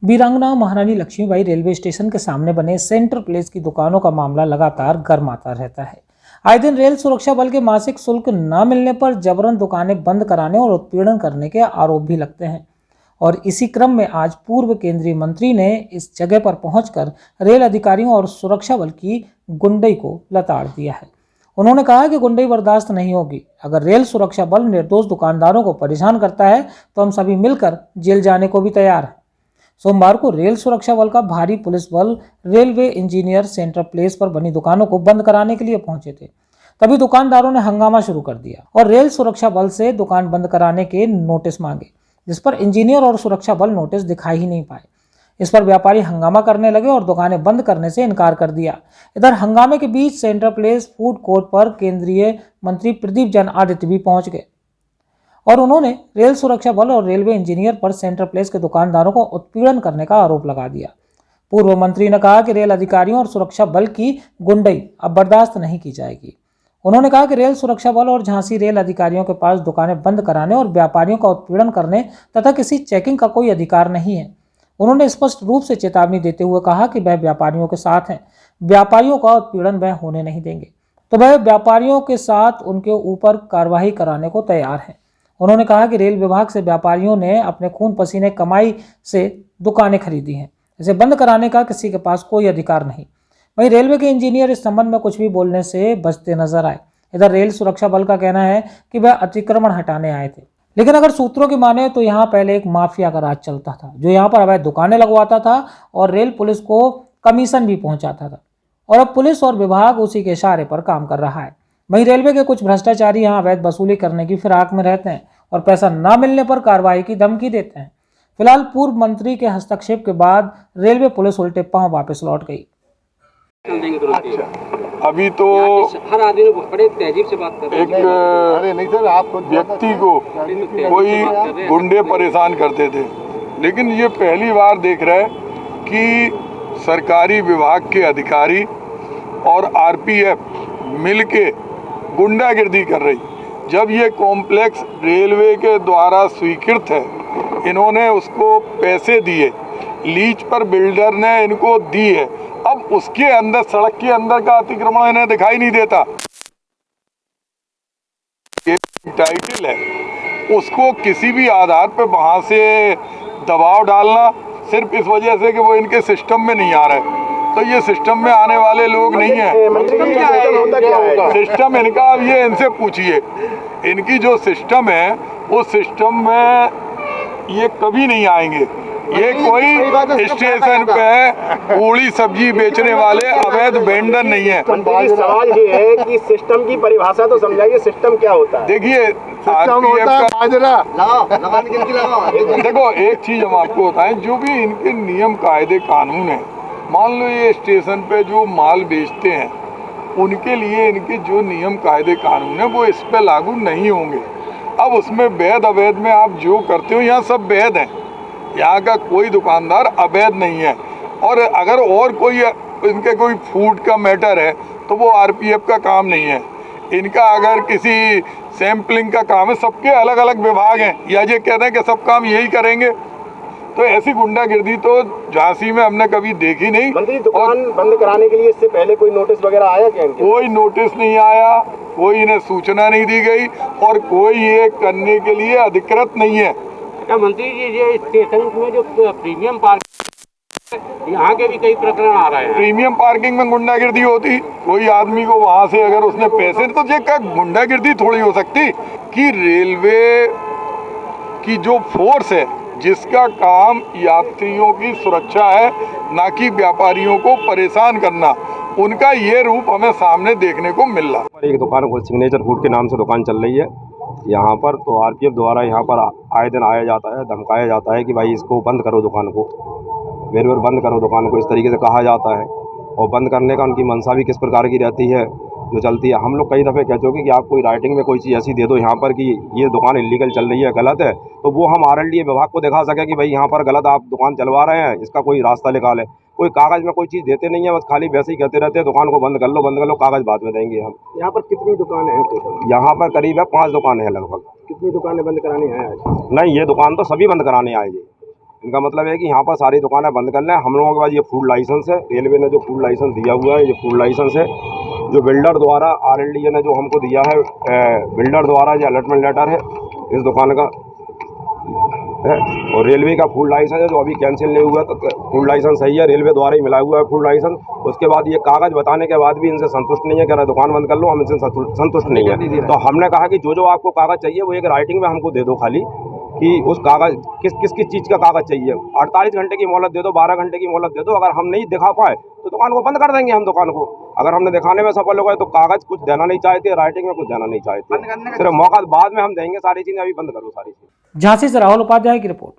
वीरांगना महारानी Lakshmibai railway station के सामने बने सेंट्रल प्लेस की दुकानों का मामला लगातार गर्माता रहता है। आए दिन रेल सुरक्षा बल के मासिक शुल्क न मिलने पर जबरन दुकानें बंद कराने और उत्पीड़न करने के आरोप भी लगते हैं। और इसी क्रम में आज पूर्व केंद्रीय मंत्री ने इस जगह पर पहुंचकर रेल अधिकारियों और सुरक्षा बल की गुंडई को लताड़ दिया है। उन्होंने कहा कि गुंडई बर्दाश्त नहीं होगी। अगर रेल सुरक्षा बल निर्दोष दुकानदारों को परेशान करता है तो हम सभी मिलकर जेल जाने को भी तैयार हैं। सोमवार को रेल सुरक्षा बल का भारी पुलिस बल रेलवे इंजीनियर सेंट्रल प्लेस पर बनी दुकानों को बंद कराने के लिए पहुंचे थे। तभी दुकानदारों ने हंगामा शुरू कर दिया और रेल सुरक्षा बल से दुकान बंद कराने के नोटिस मांगे, जिस पर इंजीनियर और सुरक्षा बल नोटिस दिखाई ही नहीं पाए। इस पर व्यापारी हंगामा करने लगे और दुकानें बंद करने से इनकार कर दिया। इधर हंगामे के बीच सेंट्रल प्लेस फूड कोर्ट पर केंद्रीय मंत्री प्रदीप जैन आदित्य भी पहुंच गए और उन्होंने रेल सुरक्षा बल और रेलवे इंजीनियर पर सेंट्रल प्लेस के दुकानदारों को उत्पीड़न करने का आरोप लगा दिया। पूर्व मंत्री ने कहा कि रेल अधिकारियों और सुरक्षा बल की गुंडई अब बर्दाश्त नहीं की जाएगी। उन्होंने कहा कि रेल सुरक्षा बल और झांसी रेल अधिकारियों के पास दुकानें बंद कराने और व्यापारियों का उत्पीड़न करने तथा किसी चेकिंग का कोई अधिकार नहीं है। उन्होंने स्पष्ट रूप से चेतावनी देते हुए कहा कि वह व्यापारियों के साथ हैं, व्यापारियों का उत्पीड़न वह होने नहीं देंगे, तो वह व्यापारियों के साथ उनके ऊपर कार्रवाई कराने को तैयार हैं। उन्होंने कहा कि रेल विभाग से व्यापारियों ने अपने खून पसीने कमाई से दुकानें खरीदी हैं, इसे बंद कराने का किसी के पास कोई अधिकार नहीं। वहीं रेलवे के इंजीनियर इस संबंध में कुछ भी बोलने से बचते नजर आए। इधर रेल सुरक्षा बल का कहना है कि वह अतिक्रमण हटाने आए थे, लेकिन अगर सूत्रों की माने तो यहाँ पहले एक माफिया का राज चलता था जो यहाँ पर अवैध दुकानें लगवाता था और रेल पुलिस को कमीशन भी पहुंचाता था, और अब पुलिस और विभाग उसी के इशारे पर काम कर रहा है। वहीं रेलवे के कुछ भ्रष्टाचारी यहाँ अवैध वसूली करने की फिराक में रहते हैं और पैसा न मिलने पर कार्रवाई की धमकी देते हैं। फिलहाल पूर्व मंत्री के हस्तक्षेप के बाद रेलवे पुलिस उल्टे पांव वापस लौट गई। अभी तो हर आदमी बड़े तहजीब से बात कर रहे हैं। एक व्यक्ति को कोई गुंडे परेशान करते थे, लेकिन ये पहली बार देख रहे हैं कि सरकारी विभाग के अधिकारी और आरपीएफ मिलके गुंडागिर्दी कर रही। जब ये कॉम्प्लेक्स रेलवे के द्वारा स्वीकृत है, इन्होंने उसको पैसे दिए, लीज पर बिल्डर ने इनको दी है, अब उसके अंदर सड़क के अंदर का अतिक्रमण इन्हें दिखाई नहीं देता। ये टाइटल है, उसको किसी भी आधार पर वहां से दबाव डालना सिर्फ इस वजह से कि वो इनके सिस्टम में नहीं आ रहा है। तो ये सिस्टम में आने वाले लोग नहीं है। सिस्टम इनका, अब ये इनसे पूछिए, इनकी जो सिस्टम है उस सिस्टम में ये कभी नहीं आएंगे। ये कोई स्टेशन पे पूरी सब्जी बेचने वाले अवैध वेंडर नहीं है। सवाल ये है कि सिस्टम की परिभाषा तो समझाइए, सिस्टम क्या होता है? देखिए, देखो एक चीज हम आपको बताएं, जो भी इनके नियम कायदे कानून है, मान लो ये स्टेशन पे जो माल बेचते हैं उनके लिए इनके जो नियम कायदे कानून है वो इस पे लागू नहीं होंगे। अब उसमें वैध अवैध में आप जो करते हो, यहाँ सब वैध हैं, यहाँ का कोई दुकानदार अवैध नहीं है। और अगर और कोई इनके कोई फूड का मैटर है तो वो आरपीएफ का काम नहीं है। इनका अगर किसी सैम्पलिंग का काम है, सबके अलग अलग विभाग हैं, या ये कहते हैं कि सब काम यही करेंगे। तो ऐसी गुंडागिर्दी तो झांसी में हमने कभी देखी नहीं। मंत्री, दुकान बंद कराने के लिए इससे पहले कोई नोटिस वगैरह आया क्या? कोई नोटिस नहीं आया, कोई इन्हें सूचना नहीं दी गई और कोई ये करने के लिए अधिकृत नहीं है। मंत्री जी, ये स्टेशन में जो प्रीमियम पार्किंग, यहाँ के भी कई प्रकरण आ रहे हैं। प्रीमियम पार्किंग में गुंडागिर्दी होती, कोई आदमी को वहां से अगर उसने पैसे, तो ये क्या गुंडागिर्दी थोड़ी हो सकती कि रेलवे की जो फोर्स है जिसका काम यात्रियों की सुरक्षा है, ना कि व्यापारियों को परेशान करना, उनका ये रूप हमें सामने देखने को मिल रहा है। एक दुकान को सिग्नेचर फूड के नाम से दुकान चल रही है यहाँ पर, तो आरपीएफ द्वारा यहाँ पर आए दिन आया जाता है, धमकाया जाता है कि भाई इसको बंद करो, दुकान को बेर बेर बंद करो दुकान को, इस तरीके से कहा जाता है। और बंद करने का उनकी मंशा भी किस प्रकार की रहती है जो चलती है। हम लोग कई दफ़े कह चुके कि आप कोई राइटिंग में कोई चीज़ ऐसी दे दो यहाँ पर कि ये दुकान इलीगल चल रही है, गलत है, तो वो हम आरएलडी विभाग को दिखा सके कि भाई यहाँ पर गलत आप दुकान चलवा रहे हैं, इसका कोई रास्ता निकाले। कोई कागज़ में कोई चीज़ देते नहीं है, बस खाली वैसे ही कहते रहते हैं दुकान को बंद कर लो, कागज़ बाद में देंगे हम। यहाँ पर कितनी दुकानें हैं? यहाँ पर करीब है 5 दुकानें हैं लगभग। कितनी दुकानें बंद करानी है आज? नहीं, ये दुकान तो सभी बंद कराने आएगी। इनका मतलब है कि यहाँ पर सारी दुकानें बंद कर लें। हम लोगों के पास ये फूड लाइसेंस है, रेलवे ने जो फूड लाइसेंस दिया हुआ है, ये फूड लाइसेंस है जो बिल्डर द्वारा RLDA ने जो हमको दिया है, बिल्डर द्वारा जो अलॉटमेंट लेटर है इस दुकान का है, और रेलवे का फूड लाइसेंस है जो अभी कैंसिल नहीं हुआ। तो फूड लाइसेंस सही है, रेलवे द्वारा ही मिला हुआ है फूड लाइसेंस। उसके बाद ये कागज़ बताने के बाद भी इनसे संतुष्ट नहीं है, कह रहा है दुकान बंद कर लो, हम इनसे संतुष्ट नहीं है। तो हमने कहा कि जो आपको कागज़ चाहिए वो एक राइटिंग में हमको दे दो, खाली कि उस कागज़ किस चीज़ का कागज़ चाहिए। 48 घंटे की मोहलत दे दो, 12 घंटे की मोहलत दे दो। अगर हम नहीं दिखा पाए तो दुकान को बंद कर देंगे हम दुकान को। अगर हमने दिखाने में सफल हो गए तो कागज़ कुछ देना नहीं चाहते, राइटिंग में कुछ देना नहीं चाहते, सिर्फ मौका बाद में हम देंगे। सारी चीज़ें अभी बंद करो सारी चीज़। झांसी से राहुल उपाध्याय की रिपोर्ट।